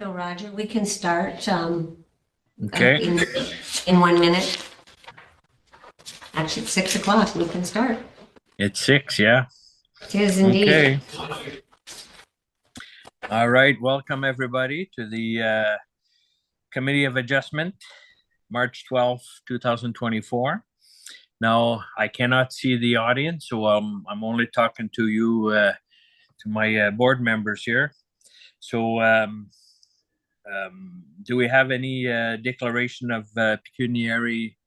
So Roger, we can start Okay, in 1 minute. Actually, it's 6 o'clock. We can start. it's 6, yeah. It is indeed. Okay. All right, welcome everybody to the Committee of Adjustment, March 12th, 2024. Now, I cannot see the audience, so I'm only talking to you, to my board members here. So, do we have any declaration of pecuniary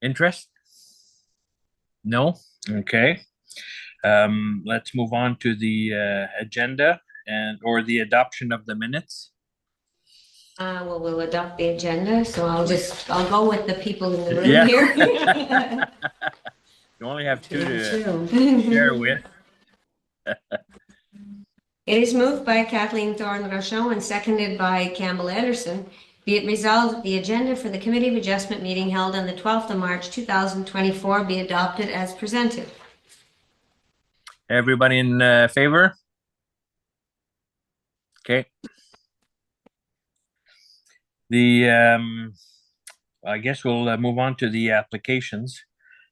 interest? No? Okay. Let's move on to the agenda or the adoption of the minutes. Well, we'll adopt the agenda, so I'll go with the people in the room Yeah. here. You only have two to Two. share with. It is moved by Kathleen Thorne Rochon and seconded by Campbell Anderson. Be it resolved that the agenda for the Committee of Adjustment meeting held on the 12th of March 2024 be adopted as presented. Everybody in favor? Okay. I guess we'll move on to the applications.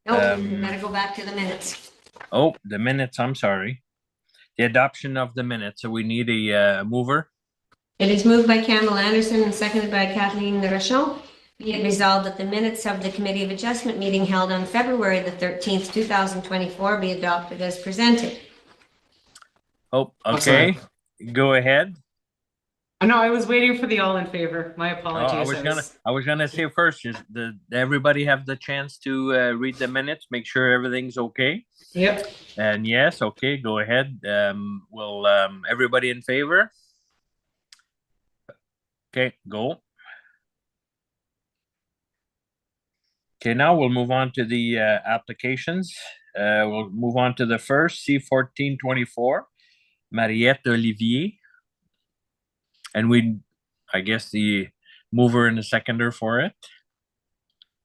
No, we gotta go back to the minutes. Oh, the minutes, I'm sorry. The adoption of the minutes. So we need a mover. It is moved by Campbell Anderson and seconded by Kathleen Rochon. Be it resolved that the minutes of the Committee of Adjustment meeting held on February the 13th, 2024 be adopted as presented. Oh, okay. Go ahead. I know, I was waiting for the all in favor. My apologies. I was gonna say first, everybody have the chance to read the minutes, make sure everything's okay. Yep. And yes, okay, go ahead. Everybody in favor? Okay, go. Okay, now we'll move on to the applications. We'll move on to the first, C1424, Mariette Olivier. And I guess the mover and the seconder for it.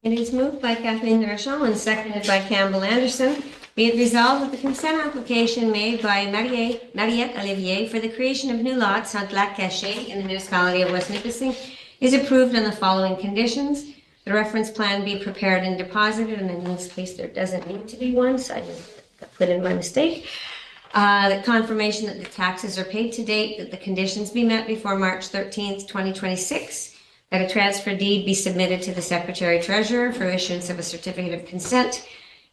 It is moved by Kathleen Rochon and seconded by Campbell Anderson. Be it resolved that the consent application made by Mariette Olivier for the creation of new lots on Lac Caché in the municipality of West Nipissing is approved on the following conditions. The reference plan be prepared and deposited, and in this case there doesn't need to be one, so I put in my mistake. The confirmation that the taxes are paid to date, that the conditions be met before March 13th, 2026, that a transfer deed be submitted to the Secretary Treasurer for issuance of a certificate of consent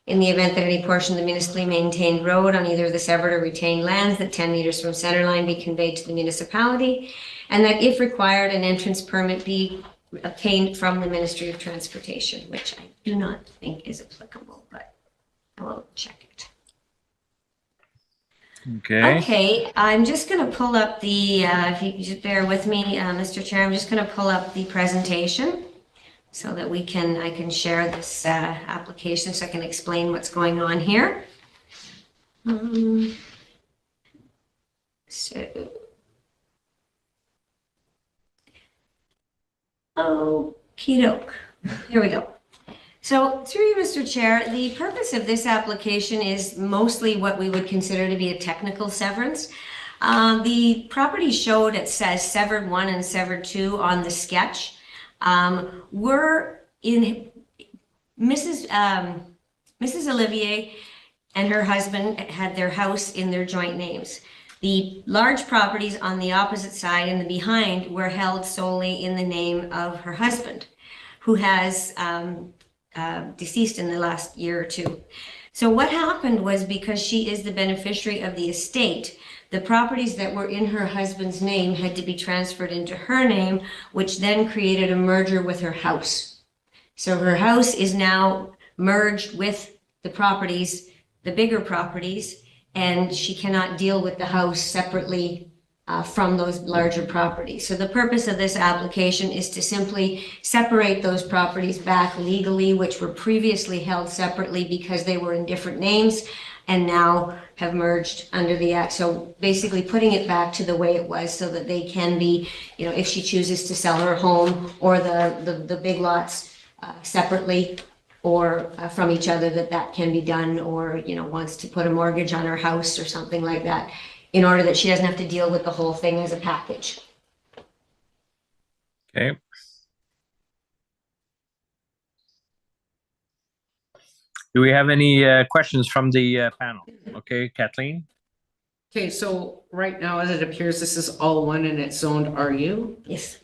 in the event that any portion of the municipally maintained road on either of the severed or retained lands that 10 meters from centerline be conveyed to the municipality, and that if required, an entrance permit be obtained from the Ministry of Transportation, which I do not think is applicable, but I will check it. Okay, I'm just going to pull up the, if you just bear with me, Mr. Chair, I'm just going to pull up the presentation so that I can share this application so I can explain what's going on here. Okie doke. Here we go. So through you, Mr. Chair, the purpose of this application is mostly what we would consider to be a technical severance. The property showed, it says severed 1 and severed 2 on the sketch. We're in Mrs. Olivier and her husband had their house in their joint names. The large properties on the opposite side and the behind were held solely in the name of her husband, who has deceased in the last year or two. So what happened was, because she is the beneficiary of the estate, the properties that were in her husband's name had to be transferred into her name, which then created a merger with her house. So her house is now merged with the properties, the bigger properties, and she cannot deal with the house separately from those larger properties. So the purpose of this application is to simply separate those properties back legally, which were previously held separately because they were in different names and now have merged under the act. So basically putting it back to the way it was so that they can be, if she chooses to sell her home or the big lots separately or from each other, that can be done, or, wants to put a mortgage on her house or something like that, in order that she doesn't have to deal with the whole thing as a package. Okay. Do we have any questions from the panel? Okay, Kathleen? Okay, so right now, as it appears, this is all one and it's zoned RU. Yes.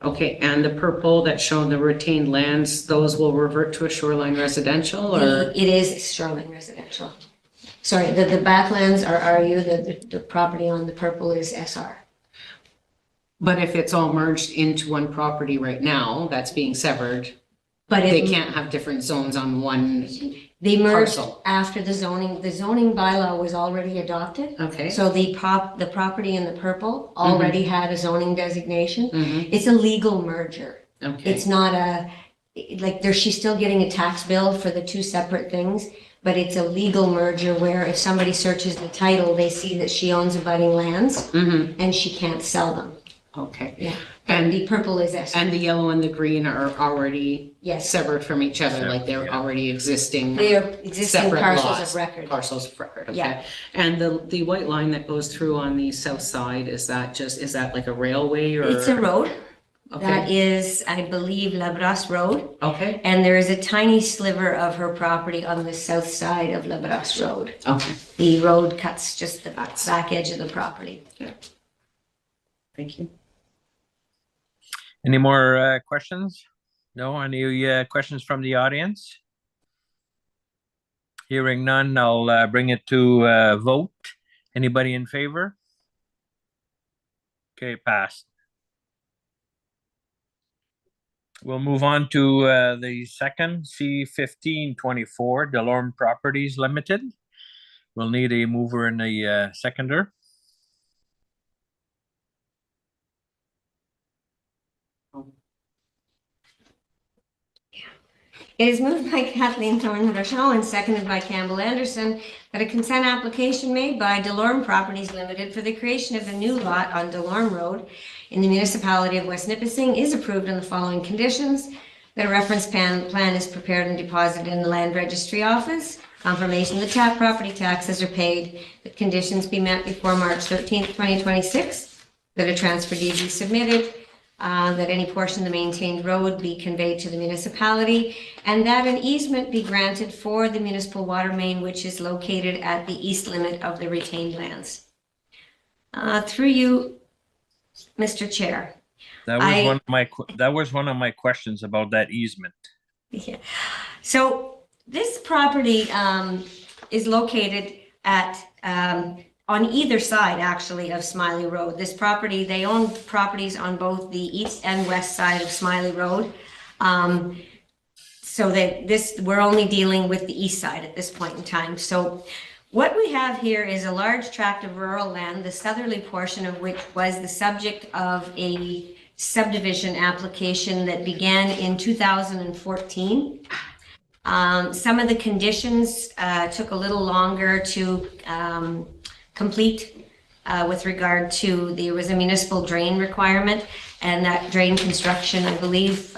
Okay, and the purple that shown the retained lands, those will revert to a shoreline residential or? It is shoreline residential. Sorry, the backlands are RU, the property on the purple is SR. But if it's all merged into one property right now, that's being severed, But they it, can't have different zones on one, they merged parcel. after the zoning bylaw was already adopted. okay? So the property in the purple already had a zoning designation. Mhm, It's a legal merger. okay, It's not she's still getting a tax bill for the two separate things, but it's a legal merger where if somebody searches the title, they see that she owns abutting lands mhm, and she can't sell them. okay. Yeah. And- And the purple is SR. And the yellow and the green are already Yes, severed from each other, like they're Yeah. already existing they are existing separate parcels lots, of record. parcels of record, okay? Yeah. And the white line that goes through on the south side, is that like a railway or? It's a road. That Okay, is, I believe, Labras Road. okay, And there is a tiny sliver of her property on the south side of Labras Road. okay, The road cuts just the back edge of the property. thank you. Any more questions? No, any questions from the audience? Hearing none, I'll bring it to vote. Anybody in favor? Okay, passed. We'll move on to the second, C-1524, Delorme Properties Limited. We'll need a mover and a seconder. It is moved by Kathleen Thorne-Rochelle and seconded by Campbell Anderson that a consent application made by Delorme Properties Limited for the creation of a new lot on Delorme Road in the municipality of West Nipissing is approved on the following conditions: that a reference plan is prepared and deposited in the land registry office, confirmation that property taxes are paid, that conditions be met before March 13th, 2026, that a transfer deed be submitted, that any portion of the maintained road be conveyed to the municipality, and that an easement be granted for the municipal water main, which is located at the east limit of the retained lands. Through you, Mr. Chair. That was one of my questions about that easement. Yeah. So this property is located at on either side, actually, of Smiley Road. This property, they own properties on both the east and west side of Smiley Road. So that we're only dealing with the east side at this point in time. So what we have here is a large tract of rural land, the southerly portion of which was the subject of a subdivision application that began in 2014. Some of the conditions took a little longer to complete with regard to, there was a municipal drain requirement, and that drain construction, I believe,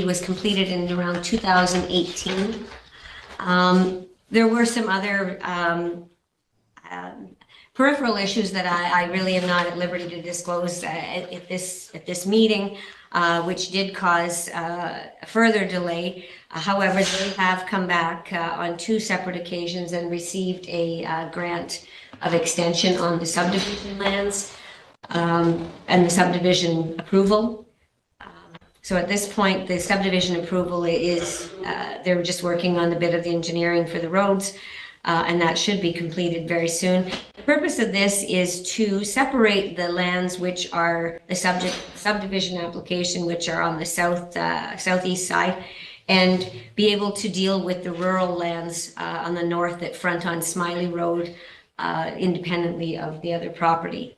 was completed in around 2018. There were some other peripheral issues that I really am not at liberty to disclose at this meeting, which did cause further delay. However, they have come back on two separate occasions and received a grant of extension on the subdivision lands and the subdivision approval. So at this point, the subdivision approval is, they're just working on the bit of the engineering for the roads, and that should be completed very soon. The purpose of this is to separate the lands which are the subdivision application, which are on the southeast side, and be able to deal with the rural lands on the north that front on Smiley Road, independently of the other property.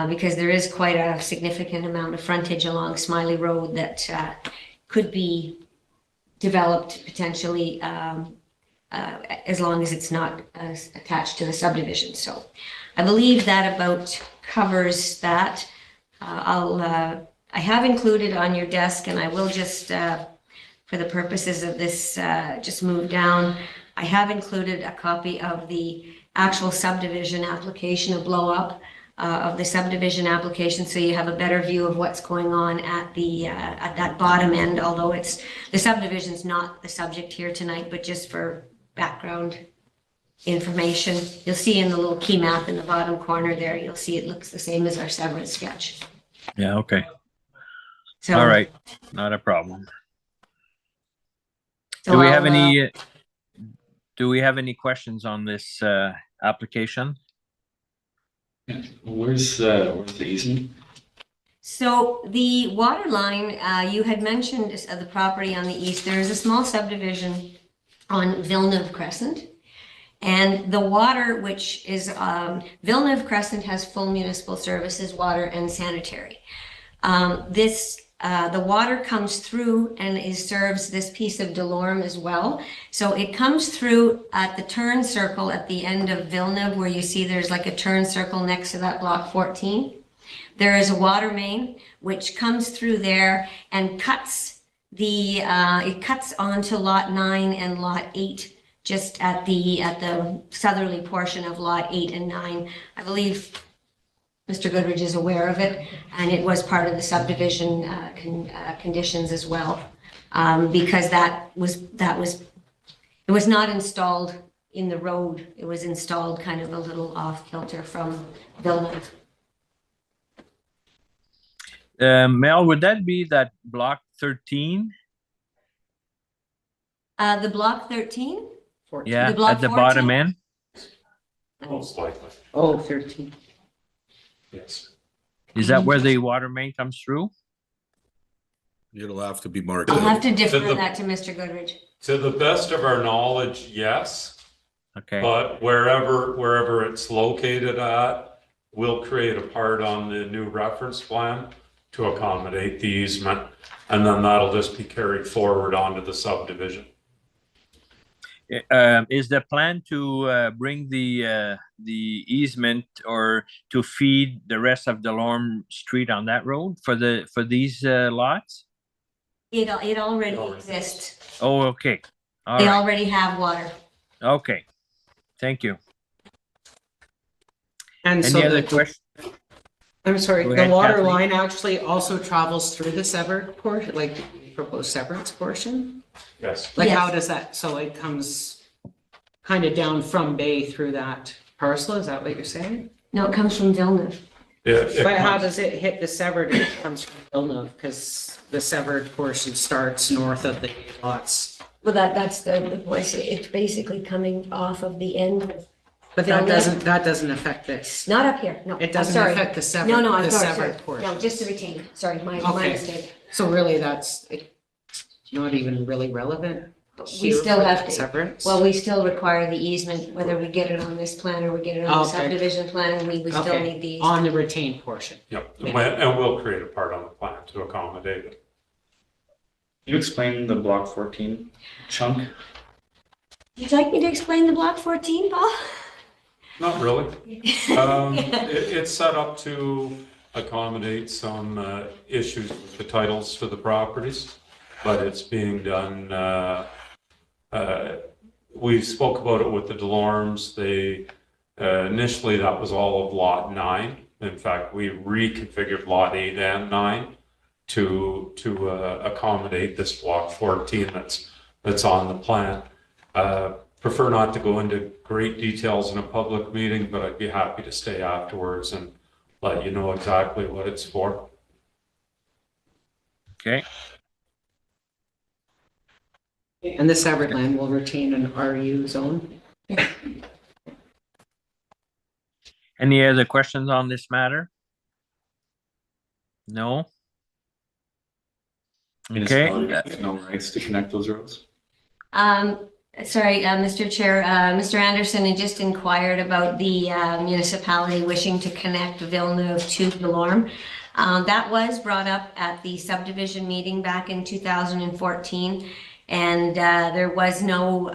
Because there is quite a significant amount of frontage along Smiley Road that could be developed potentially as long as it's not attached to the subdivision. So I believe that about covers that. I have included on your desk, and I will just, for the purposes of this, just move down. I have included a copy of the actual subdivision application, a blow up. of the subdivision application, so you have a better view of what's going on at that bottom end, although the subdivision's not the subject here tonight, but just for background information. You'll see in the little key map in the bottom corner there, you'll see it looks the same as our severance sketch. Yeah, okay. So, All right, not a problem. so Do we I'll, have any questions on this application? Where's the easement? So the water line, you had mentioned the property on the east, there is a small subdivision on Villeneuve Crescent. And the water, which is, Villeneuve Crescent has full municipal services, water and sanitary. The water comes through and serves this piece of Delorme as well. So it comes through at the turn circle at the end of Villeneuve, where you see there's like a turn circle next to that block 14. There is a water main which comes through there and cuts it cuts onto lot 9 and lot 8, just at the southerly portion of lot 8 and 9. I believe Mr. Goodrich is aware of it, and it was part of the subdivision conditions as well, because it was not installed in the road. It was installed kind of a little off kilter from Villeneuve. Mel, would that be that block 13? The block 13? 14. Yeah, block at the bottom 14? end? Most likely, Oh, 13. yes. Is that where the water main comes through? It'll have to be marked. I'll have to out. defer the- that to Mr. Goodrich. To the best of our knowledge, yes, Okay, but wherever it's located at, we'll create a part on the new reference plan to accommodate the easement, and then that'll just be carried forward onto the subdivision. is the plan to bring the easement or to feed the rest of Delorme Street on that road for these lots? It already exists. Oh, okay. All They right. already have water. Okay. Thank you. And so Any other the, questions? I'm sorry, Go the ahead, water Kathleen. line actually also travels through the severed portion, like the proposed severance portion? Yes. Like how Yes. does that, so it comes kind of down from Bay through that parcel, is that what you're saying? No, it comes from Villeneuve. But how does it hit the severed if it comes from Villeneuve? Because the severed portion starts north of the lots. Well, that's the voice. It's basically coming off of the end. But that Villeneuve. doesn't affect this. Not up here, no. It I'm doesn't sorry. affect the severed, No, no, I'm the sorry, severed sorry. portion. No, just the retained. Sorry, my Okay. mistake. So really that's not even really relevant? We here still for have that to, Severance? well, we still require the easement, whether we get it on this plan or we get it on the Okay. subdivision plan, we still Okay. need the easement. On the retained portion. Yep, and we'll create a part on the plan to accommodate it. Can you explain the block 14 chunk? Would you like me to explain the block 14, Paul? Not really. It's set up to accommodate some issues with the titles for the properties, but it's being done, we spoke about it with the Delormes. They, initially that was all of lot 9. In fact, we reconfigured lot 8 and 9 to accommodate this block 14 that's on the plan. Prefer not to go into great details in a public meeting, but I'd be happy to stay afterwards and let you know exactly what it's for. Okay. And the severed land will retain an RU zone. Any other questions on this matter? No? Okay. Municipality has no rights to connect those roads? Sorry, Mr. Chair, Mr. Anderson had just inquired about the municipality wishing to connect Villeneuve to Delorme. That was brought up at the subdivision meeting back in 2014, and there was no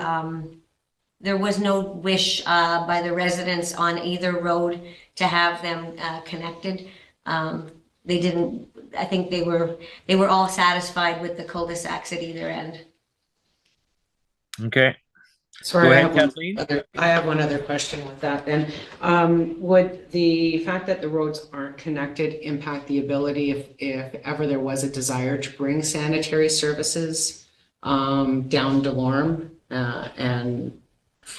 wish by the residents on either road to have them connected. They didn't. I think they were all satisfied with the cul-de-sacs at either end. Okay. Sorry, Go I ahead, have one Kathleen. I have one other question with that then. Would the fact that the roads aren't connected impact the ability if ever there was a desire to bring sanitary services down Delorme and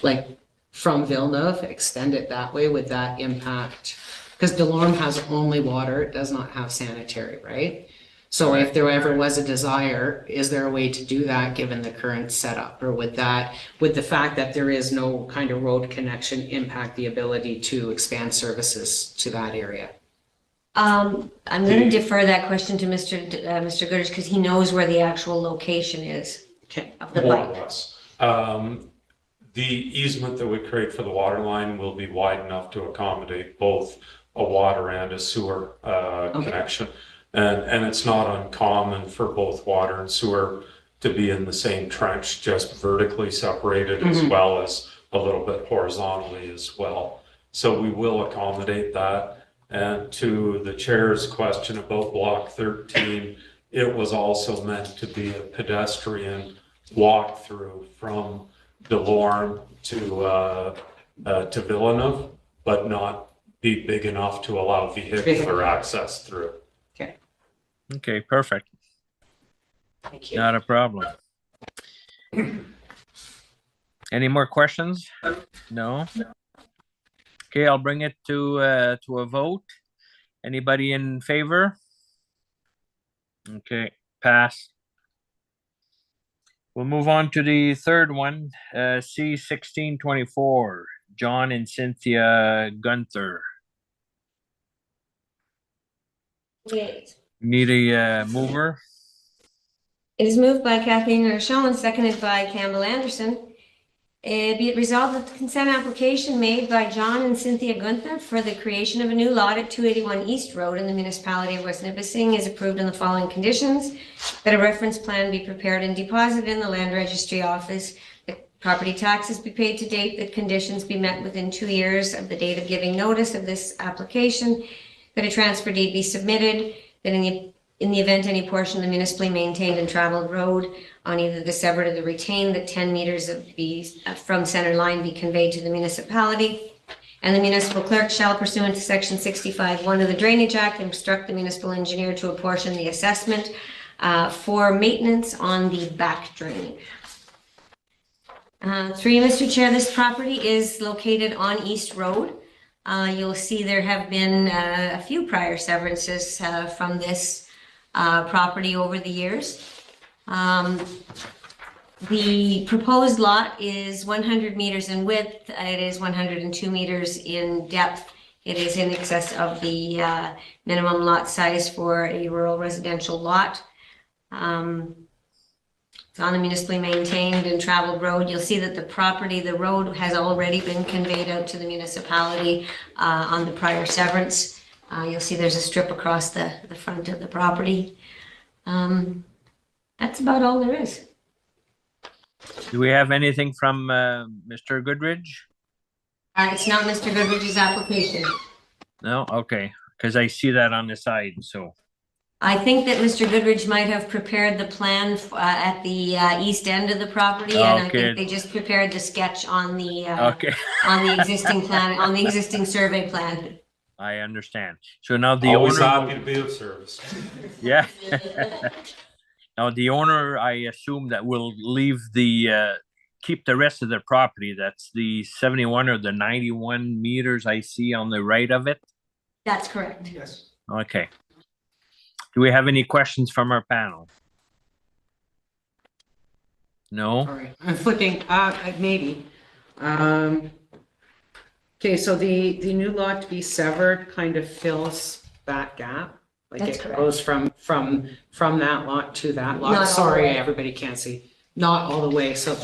like from Villeneuve, extend it that way? Would that impact? Because Delorme has only water, it does not have sanitary, right? So if there ever was a desire, is there a way to do that given the current setup? Or would the fact that there is no kind of road connection impact the ability to expand services to that area? I'm going to defer that question to Mr. Goodrich because he knows where the actual location is Okay, of the More or pipe. less. The easement that we create for the water line will be wide enough to accommodate both a water and a sewer connection. And it's not uncommon for both water and sewer to be in the same trench, just vertically separated as well as a little bit horizontally as well. So we will accommodate that. And to the chair's question about block 13, it was also meant to be a pedestrian walk-through from Delorme to Villeneuve, but not be big enough to allow vehicular access through. Okay, perfect. thank you. Not a problem. Any more questions? No? Okay, I'll bring it to a vote. Anybody in favor? Okay, pass. We'll move on to the third one, C-1624, John and Cynthia Gunther. Wait. Need a mover? It is moved by Kathleen Rochelle and seconded by Campbell Anderson. Be it resolved that the consent application made by John and Cynthia Gunther for the creation of a new lot at 281 East Road in the municipality of West Nipissing is approved in the following conditions: that a reference plan be prepared and deposited in the land registry office, that property taxes be paid to date, that conditions be met within 2 years of the date of giving notice of this application, that a transfer deed be submitted, that in the event any portion of the municipally maintained and traveled road on either the severed or the retained, that 10 meters from center line be conveyed to the municipality. And the municipal clerk shall, pursuant to section 65(1) of the Drainage Act, instruct the municipal engineer to apportion the assessment for maintenance on the back drain. 3, Mr. Chair, this property is located on East Road. You'll see there have been a few prior severances from this property over the years. The proposed lot is 100 meters in width. It is 102 meters in depth. It is in excess of the minimum lot size for a rural residential lot. It's on a municipally maintained and traveled road. You'll see that the road has already been conveyed out to the municipality on the prior severance. You'll see there's a strip across the front of the property. That's about all there is. Do we have anything from Mr. Goodrich? It's not Mr. Goodrich's application. No? Okay, because I see that on the side, so. I think that Mr. Goodrich might have prepared the plan at the east end of the property, and I Okay. think they just prepared the sketch on the Okay, on the existing plan, on the existing survey plan. I understand. So now the Always owner, happy to be of service. yeah. Now the owner, I assume that will leave keep the rest of the property. That's the 71 or the 91 meters I see on the right of it. That's correct. Yes. Okay. Do we have any questions from our panel? No? All right, I'm flipping, maybe. Okay, so the new lot to be severed kind of fills that gap? Like That's it correct. goes from that lot to that Not lot? all the Sorry, way. everybody can't see. Not all the way, so,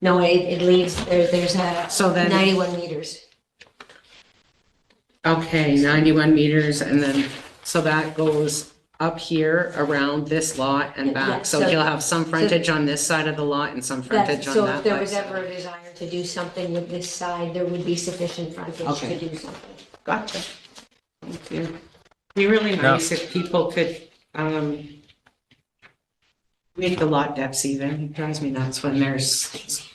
No, it leaves, there's a so then, 91 meters. okay, 91 meters, and then, so that goes up here around this lot and Yeah, back. So so- he'll have some frontage on this side of the lot and some frontage on So that if there was side. ever a desire to do something with this side, there would be sufficient frontage Okay. to do something. Gotcha. Thank you. Be really nice if people could, Make the lot depths even. It drives me nuts when there's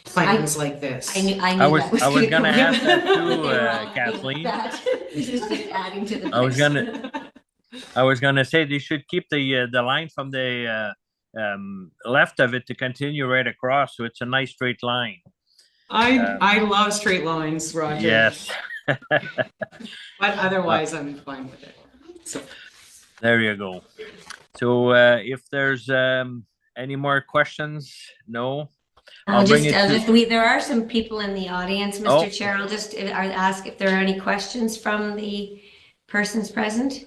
plans like this. I knew I was that gonna come. ask that too, They were all Kathleen. that. This is just adding to the I was mix. I was gonna say they should keep the line from the left of it to continue right across, so it's a nice straight line. I love straight lines, Roger. Yes, But otherwise, I'm fine with it. So, there you go. So if there's any more questions, no? I'll bring it to- There are some people in the audience, Oh. Mr. Chair. I'll just ask if there are any questions from the persons present.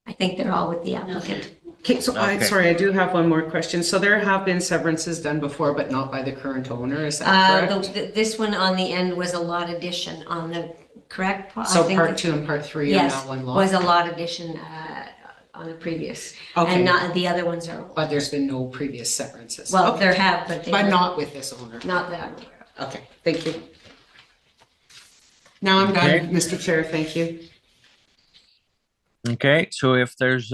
I think they're all with the applicant. okay, so Okay. sorry, I do have one more question. So there have been severances done before, but not by the current owner, is that correct? This one on the end was a lot addition on the correct. I So think part that- 2 and part 3 are Yes, now one lot? was a lot addition on the previous. Okay. And not, the other ones are, But there's been no previous severances? well, Okay. there have, but they. But not with this owner? Not that I'm aware of. Okay, thank you. Now I'm Okay. done, Mr. Chair, thank you. Okay, so if there's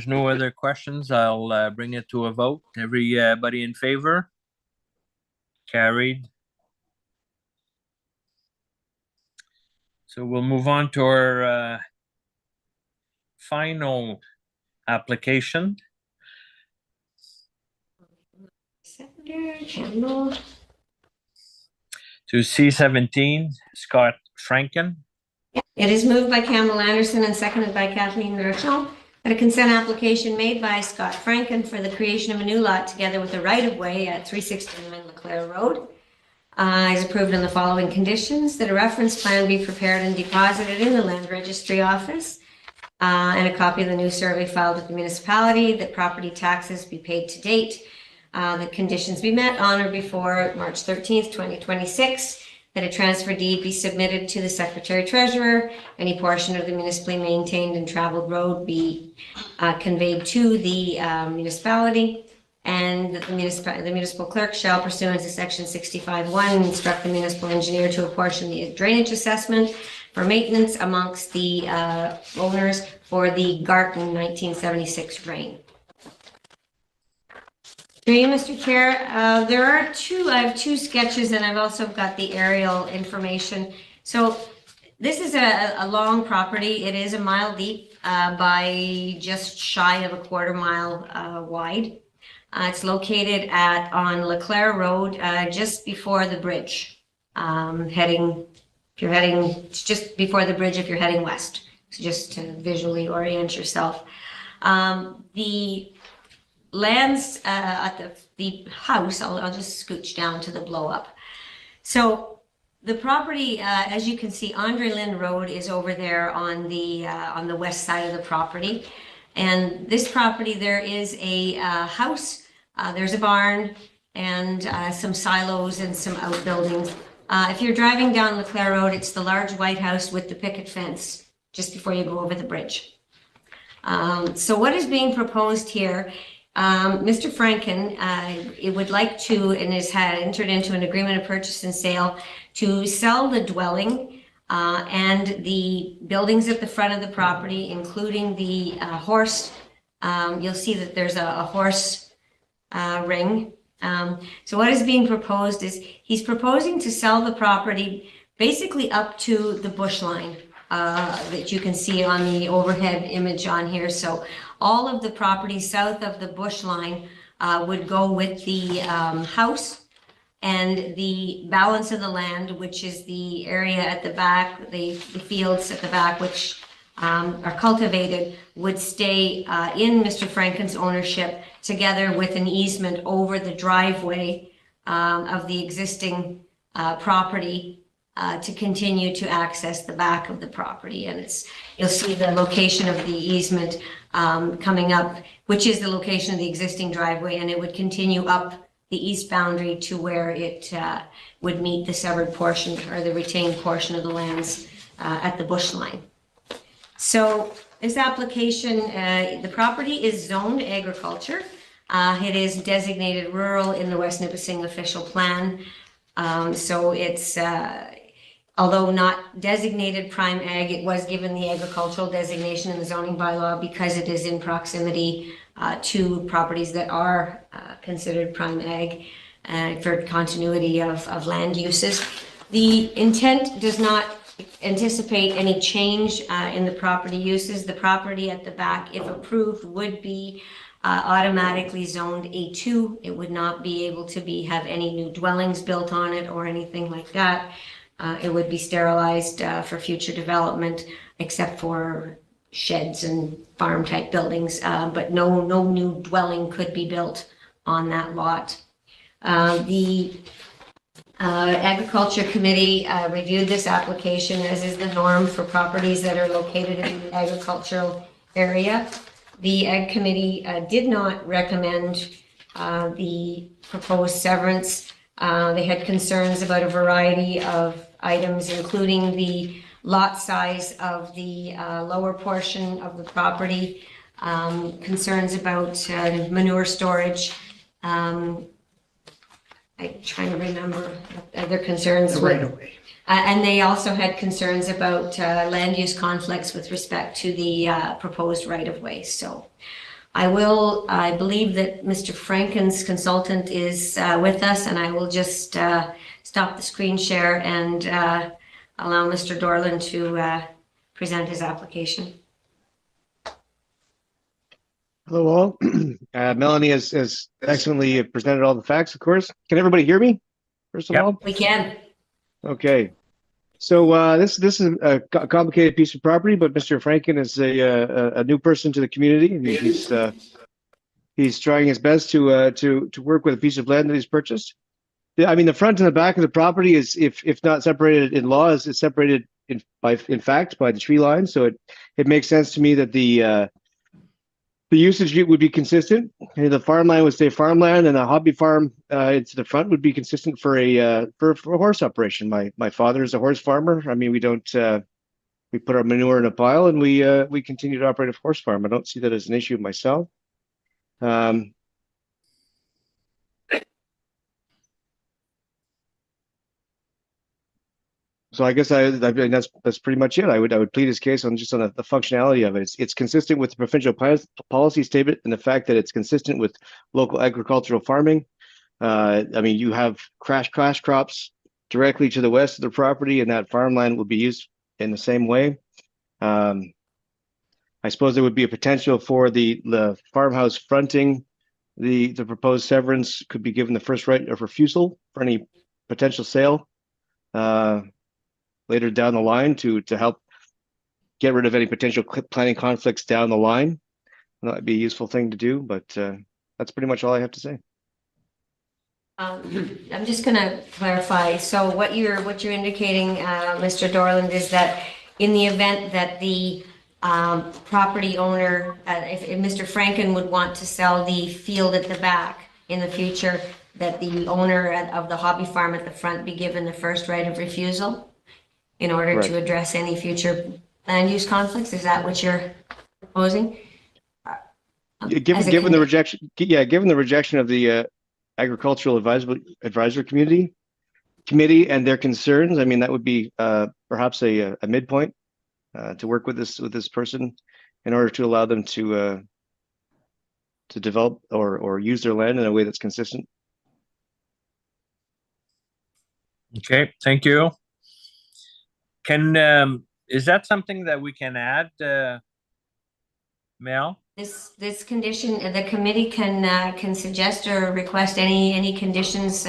no other questions, I'll bring it to a vote. Everybody in favor? Carried. So we'll move on to our final application. Seconder, Campbell. To C17, Scott Franken. It is moved by Campbell Anderson and seconded by Kathleen Rochelle that a consent application made by Scott Franken for the creation of a new lot together with a right-of-way at 369 Leclerc Road is approved on the following conditions: that a reference plan be prepared and deposited in the land registry office, and a copy of the new survey filed with the municipality, that property taxes be paid to date, that conditions be met on or before March 13th, 2026, that a transfer deed be submitted to the Secretary Treasurer, any portion of the municipally maintained and traveled road be conveyed to the municipality, and that the municipal clerk shall, pursuant to section 65(1), instruct the municipal engineer to apportion the drainage assessment for maintenance amongst the owners for the Garton 1976 drain. Through you, Mr. Chair, I have two sketches, and I've also got the aerial information. So this is a long property. It is a mile deep by just shy of a quarter mile wide. It's located on Leclerc Road, just before the bridge. It's just before the bridge if you're heading west. So just to visually orient yourself. The lands at the house, I'll just scooch down to the blow up. So the property, as you can see, Andre Lynn Road is over there on the west side of the property. And this property, there is a house, there's a barn, and some silos and some outbuildings. If you're driving down Leclerc Road, it's the large white house with the picket fence just before you go over the bridge. So what is being proposed here? Mr. Franken, it would like to, and has had entered into an agreement of purchase and sale to sell the dwelling and the buildings at the front of the property, including the horse. You'll see that there's a horse ring. So what is being proposed is he's proposing to sell the property basically up to the bush line that you can see on the overhead image on here. So all of the property south of the bush line would go with the house, and the balance of the land, which is the area at the back, the fields at the back, which are cultivated, would stay in Mr. Franken's ownership, together with an easement over the driveway of the existing property to continue to access the back of the property. And you'll see the location of the easement coming up, which is the location of the existing driveway, and it would continue up the east boundary to where it would meet the severed portion or the retained portion of the lands at the bush line. So this application, the property is zoned agriculture. It is designated rural in the West Nipissing official plan. So it's although not designated prime ag, it was given the agricultural designation in the zoning bylaw because it is in proximity to properties that are considered prime ag for continuity of land uses. The intent does not anticipate any change in the property uses. The property at the back, if approved, would be automatically zoned A2. It would not be able to have any new dwellings built on it or anything like that. It would be sterilized for future development, except for sheds and farm type buildings, but no new dwelling could be built on that lot. The Agriculture Committee reviewed this application, as is the norm for properties that are located in the agricultural area. The Ag Committee did not recommend the proposed severance. They had concerns about a variety of items, including the lot size of the lower portion of the property, concerns about manure storage. I'm trying to remember other concerns. Right away. And they also had concerns about land use conflicts with respect to the proposed right-of-way. So I believe that Mr. Franken's consultant is with us, and I will just stop the screen share and allow Mr. Dorland to present his application. Hello all. Melanie has excellently presented all the facts, of course. Can everybody hear me, first of Yep. all? We can. Okay. So this is a complicated piece of property, but Mr. Franken is a new person to the community, and he's trying his best to work with a piece of land that he's purchased. I mean, the front and the back of the property is, if not separated in law, is separated in fact by the tree line. So it makes sense to me that the usage would be consistent. The farmland would stay farmland, and a hobby farm to the front would be consistent for a horse operation. My father is a horse farmer. I mean, we put our manure in a pile, and we continue to operate a horse farm. I don't see that as an issue myself. So I guess I mean, that's pretty much it. I would plead his case on the functionality of it. It's consistent with the provincial policy statement and the fact that it's consistent with local agricultural farming. I mean, you have crash crops directly to the west of the property, and that farmland will be used in the same way. I suppose there would be a potential for the farmhouse fronting the proposed severance could be given the first right of refusal for any potential sale later down the line to help get rid of any potential planning conflicts down the line. That would be a useful thing to do, but that's pretty much all I have to say. I'm just going to clarify. So what you're indicating, Mr. Dorland, is that in the event that the property owner, if Mr. Franken would want to sell the field at the back in the future, that the owner of the hobby farm at the front be given the first right of refusal in order Correct. to address any future land use conflicts? Is that what you're proposing? Given the rejection of the agricultural advisory committee and their concerns, I mean, that would be perhaps a midpoint to work with this person in order to allow them to develop or use their land in a way that's consistent. Okay, thank you. Is that something that we can add, Mel? This condition, the committee can suggest or request any conditions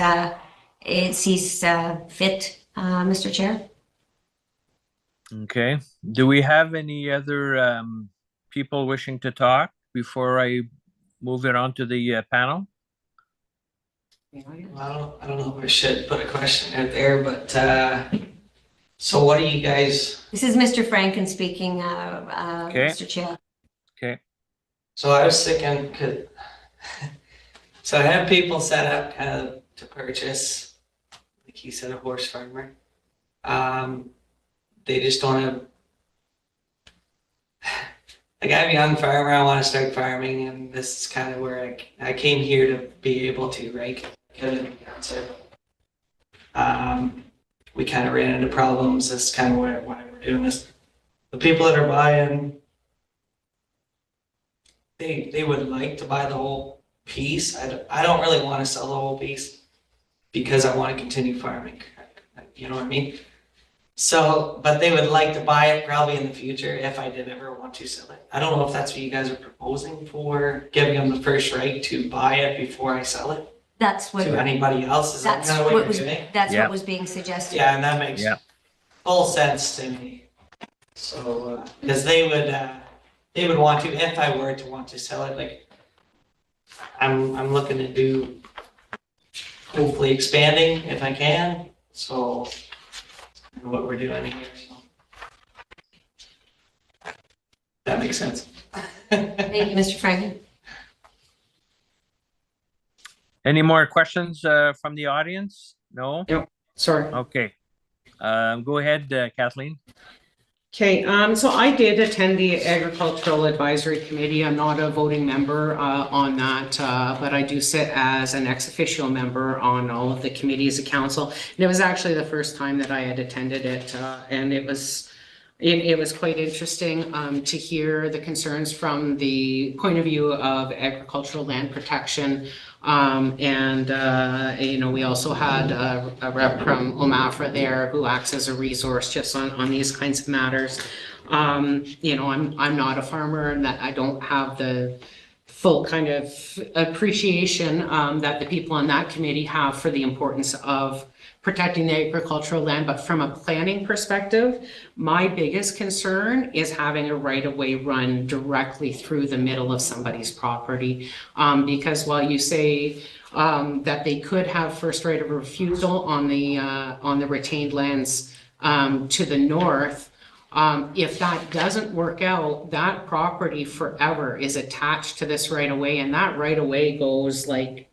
it sees fit, Mr. Chair. Okay. Do we have any other people wishing to talk before I move it on to the panel? Well, I don't know if I should put a question out there, but so what do you guys? This is Mr. Franken speaking, Okay. Mr. Chair. Okay. So I was thinking, so I have people set up kind of to purchase, like you said, a horse farmer. They just don't have. Like, I'm a young farmer, I want to start farming, and this is kind of where I came here to be able to, right? we kind of ran into problems. That's kind of why we're doing this. The people that are buying, they would like to buy the whole piece. I don't really want to sell the whole piece because I want to continue farming. You know what I mean? So, but they would like to buy it probably in the future if I did ever want to sell it. I don't know if that's what you guys are proposing for, giving them the first right to buy it before I sell it That's what, to anybody else. Is that that's kind of what what you're was, doing? that's Yeah. what was being suggested. Yeah, and that makes Yeah. full sense to me. So, because they would want to, if I were to want to sell it, like, I'm looking to do hopefully expanding if I can, so what we're doing here, so. That makes sense. Thank you, Mr. Franklin. Any more questions from the audience? No? Sorry. Okay. Go ahead, Kathleen. Okay, so I did attend the Agricultural Advisory Committee. I'm not a voting member on that, but I do sit as an ex officio member on all of the committees of council. And it was actually the first time that I had attended it, and it was quite interesting to hear the concerns from the point of view of agricultural land protection. You know, we also had a rep from OMAFRA there who acts as a resource just on these kinds of matters. You know, I'm not a farmer and that I don't have the full kind of appreciation that the people on that committee have for the importance of protecting the agricultural land. But from a planning perspective, my biggest concern is having a right-of-way run directly through the middle of somebody's property. Because while you say that they could have first right of refusal on the retained lands to the north, if that doesn't work out, that property forever is attached to this right-of-way, and that right-of-way goes like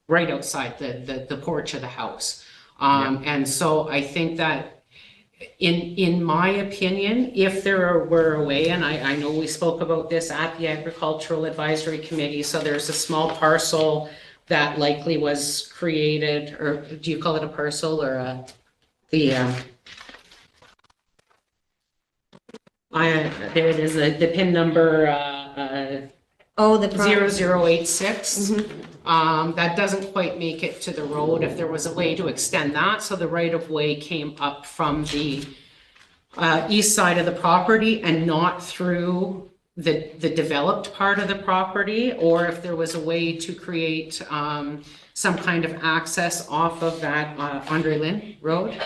right outside the porch of the house. And so I think that in my opinion, if there were a way, and I know we spoke about this at the Agricultural Advisory Committee, so there's a small parcel that likely was created, or do you call it a parcel or there it is, the PIN number Oh, the. 0086. That doesn't quite make it to the road. If there was a way to extend that, so the right of way came up from the east side of the property and not through the developed part of the property, or if there was a way to create some kind of access off of that Andre Lynn Road.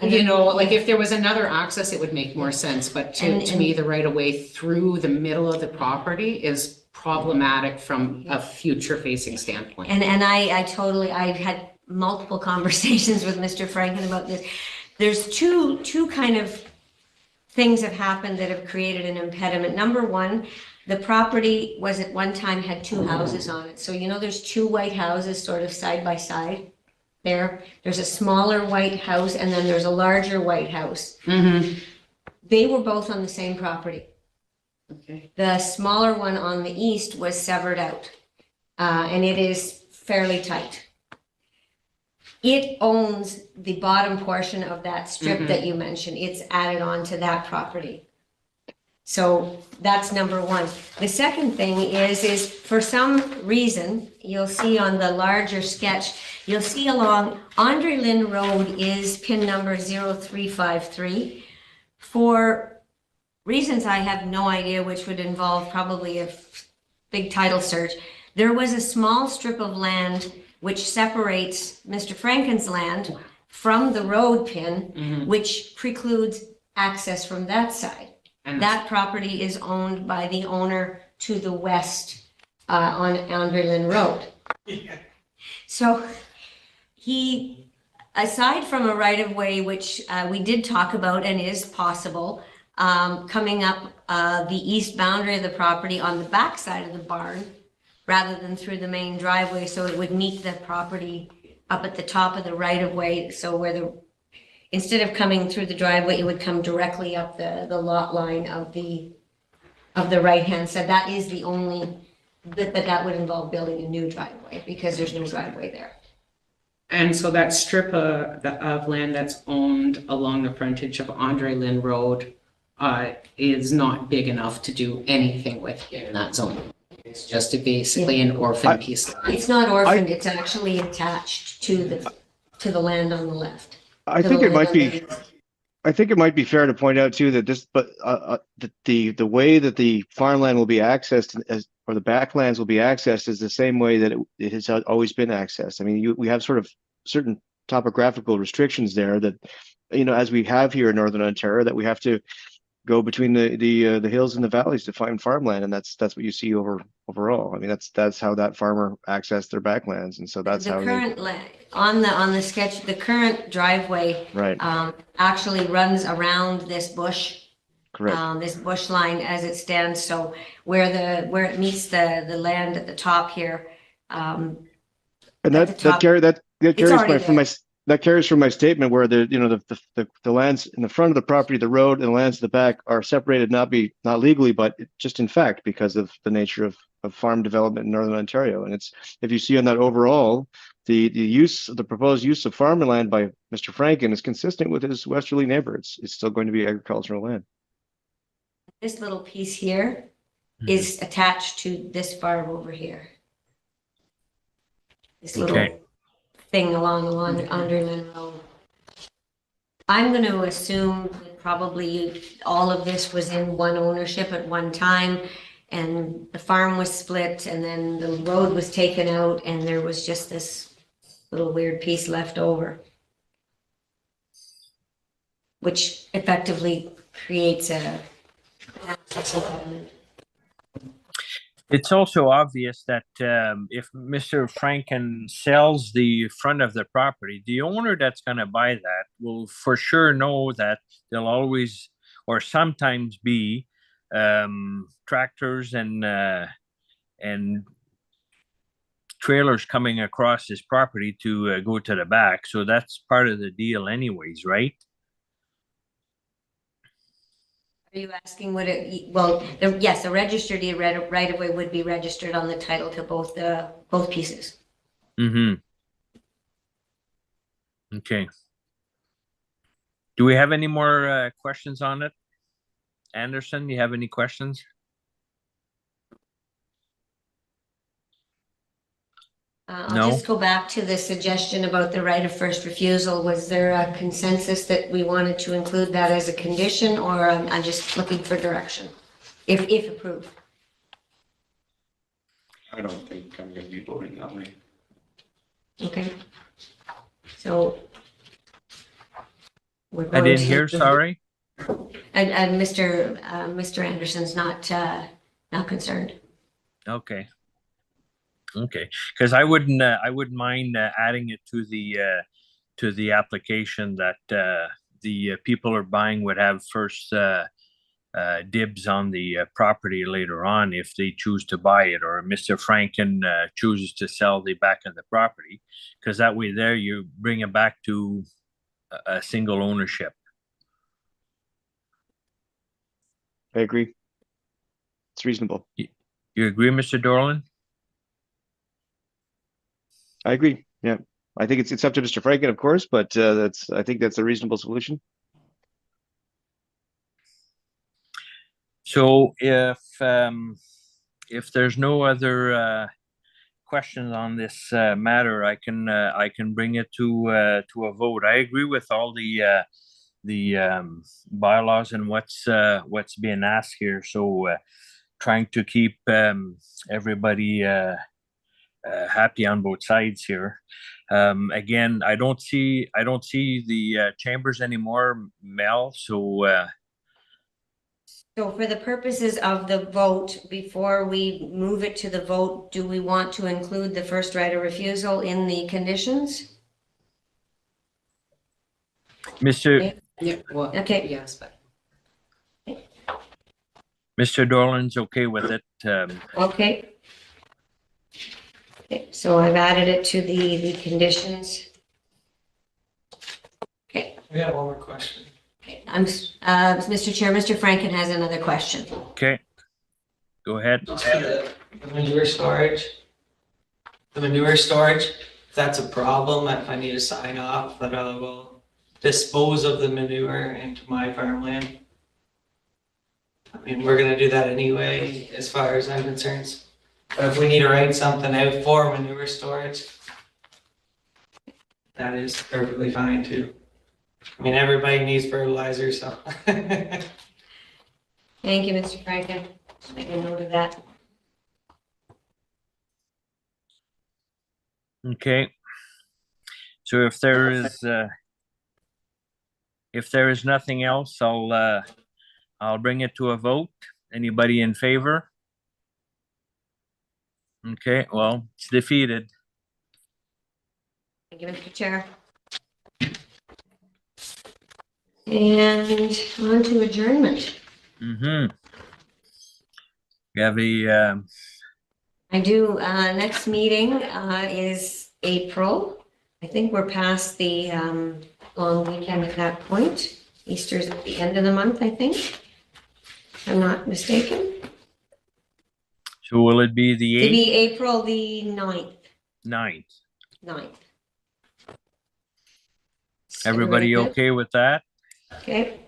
You know, like if there was another access, it would make more sense, but to me, the right of way through the middle of the property is problematic from a future facing standpoint. And I've had multiple conversations with Mr. Franklin about this. There's two kind of things have happened that have created an impediment. Number one, the property was at one time had two houses on it. So, you know, there's two white houses sort of side by side there. There's a smaller white house and then there's a larger white house. Mm-hmm. They were both on the same property. Okay. The smaller one on the east was severed out, and it is fairly tight. It owns the bottom portion of that strip that you mentioned. It's added on to that property. So that's number one. The second thing is for some reason, you'll see on the larger sketch, you'll see along Andre Lynn Road is pin number 0353. For reasons I have no idea, which would involve probably a big title search, there was a small strip of land which separates Mr. Franken's land from the road pin, which precludes access from that side. And That property is owned by the owner to the west on Andre Lynn Road. So he, aside from a right-of-way, which we did talk about and is possible, coming up the east boundary of the property on the back side of the barn, rather than through the main driveway, so it would meet the property up at the top of the right-of-way, so where instead of coming through the driveway, it would come directly up the lot line of the right-hand side. That is the only, that would involve building a new driveway, because there's no driveway there. And so that strip of land that's owned along the frontage of Andre Lynn Road is not big enough to do anything with in that zone. It's just basically an orphan piece. of land. It's not orphaned, it's actually attached to the land on the left. I To think the it might land be. on the east. I think it might be fair to point out too that the way that the farmland will be accessed or the backlands will be accessed is the same way that it has always been accessed. I mean, we have sort of certain topographical restrictions there that, as we have here in Northern Ontario, that we have to go between the hills and the valleys to find farmland, and that's what you see overall. I mean, that's how that farmer accessed their backlands, and so that's The how they, current, on the sketch, the current driveway right, actually runs around this bush. correct. This bush line as it stands, so where it meets the land at the top here. And at the top. that carries from my statement where the lands in the front of the property, the road, and the lands in the back are separated not legally, but just in fact because of the nature of farm development in Northern Ontario. And it's, if you see on that overall, the proposed use of farmland by Mr. Franken is consistent with his westerly neighbor. It's still going to be agricultural land. This little piece here is attached to this farm over here. This little Okay. thing along Underland Road. I'm going to assume that probably all of this was in one ownership at one time, and the farm was split, and then the road was taken out, and there was just this little weird piece left over, which effectively creates a. It's also obvious that if Mr. Franken sells the front of the property, the owner that's going to buy that will for sure know that there'll always or sometimes be tractors and trailers coming across his property to go to the back. So that's part of the deal anyways, right? Are you asking what yes, the registered deed right of way would be registered on the title to both pieces. Mm-hmm. Okay. Do we have any more questions on it? Anderson, you have any questions? I'll No. just go back to the suggestion about the right of first refusal. Was there a consensus that we wanted to include that as a condition, or I'm just looking for direction, if approved? I don't think I'm gonna be voting that way. Okay. So. we're I going didn't to- hear, sorry. And Mr. Anderson's not concerned. Okay. Okay, because I wouldn't mind adding it to the application that the people are buying would have first dibs on the property later on if they choose to buy it, or Mr. Franken chooses to sell the back of the property, because that way there you bring it back to a single ownership. I agree. It's reasonable. You agree, Mr. Dorland? I agree. Yeah, I think it's up to Mr. Franken, of course, but I think that's a reasonable solution. So if there's no other questions on this matter, I can bring it to a vote. I agree with all the bylaws and what's being asked here. So trying to keep everybody happy on both sides here. Again, I don't see the chambers anymore, Mel. So So for the purposes of the vote, before we move it to the vote, do we want to include the first right of refusal in the conditions? Mr. Yeah, well, Okay. yes, but Mr. Dorland's okay with it. Okay. Okay, so I've added it to the conditions. Okay, We got one more question. Mr. Chair, Mr. Franken has another question. Okay, go ahead. Just for the manure storage. The manure storage, that's a problem, if I need to sign off that I will dispose of the manure into my farmland. I mean, we're gonna do that anyway, as far as I'm concerned. But if we need to write something out for manure storage, that is perfectly fine too. I mean, everybody needs fertilizer, so. Thank you, Mr. Franken. Just make a note of that. Okay. So if there is nothing else, I'll bring it to a vote. Anybody in favor? Okay, well, it's defeated. Thank you, Mr. Chair. And on to adjournment. Mm-hmm. We have I do, next meeting, is April. I think we're past the, long weekend at that point. Easter's at the end of the month, I think. If I'm not mistaken. so will it be the It'd 8th, be April the 9th. 9th? 9th. Everybody Very good. okay with that? Okay.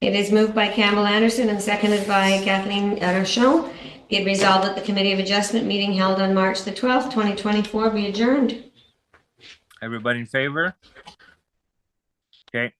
It is moved by Campbell Anderson and seconded by Kathleen Rochon. Be it resolved that the Committee of Adjustment meeting held on March the 12th, 2024 be adjourned. Everybody in favor? Okay,